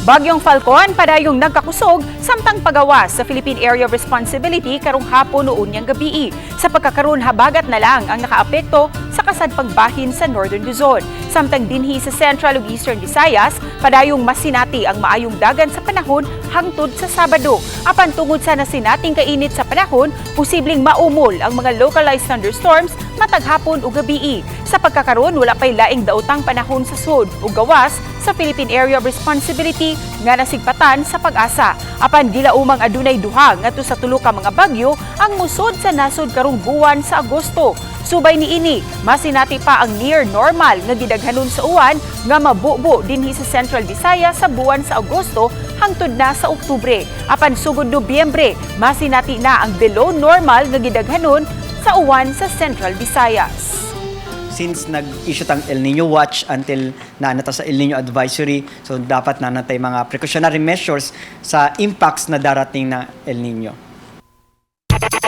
Bagyong Falcon padayong nagkakusog samtang pagawas sa Philippine Area of Responsibility karong hapon noon niyang gabi. Sa pagkakaroon habagat na lang ang nakaapekto sa kasadpang bahin sa Northern Luzon. Samtang dinhi sa Central ug Eastern Visayas, padayong masinati ang maayong dagan sa panahon hangtod sa Sabado. Apan tungod sa nasinating kainit sa panahon, posibleng maumol ang mga localized thunderstorms matag hapon ug gabi. Sa pagkakaroon wala pay laing daotang panahon sa sud ug gawas sa Philippine Area of Responsibility nga nasigpatan sa Pag-asa. Apan gilaumang adunay duha ngadto sa tulo ka mga bagyo ang musod sa nasod karong buwan sa Agosto. Subay niini, masinati pa ang near normal nga gidaghanon sa uwan nga mabubo dinhi sa Central Visayas sa buwan sa Agosto hangtod na sa Oktubre. Apan sugod Nobyembre, masinati na ang below normal nga gidaghanon sa uwan sa Central Visayas. Since nag-issue tang El Nino Watch until naanata sa El Nino Advisory, so dapat nanatay mga precautionary measures sa impacts na darating na El Nino.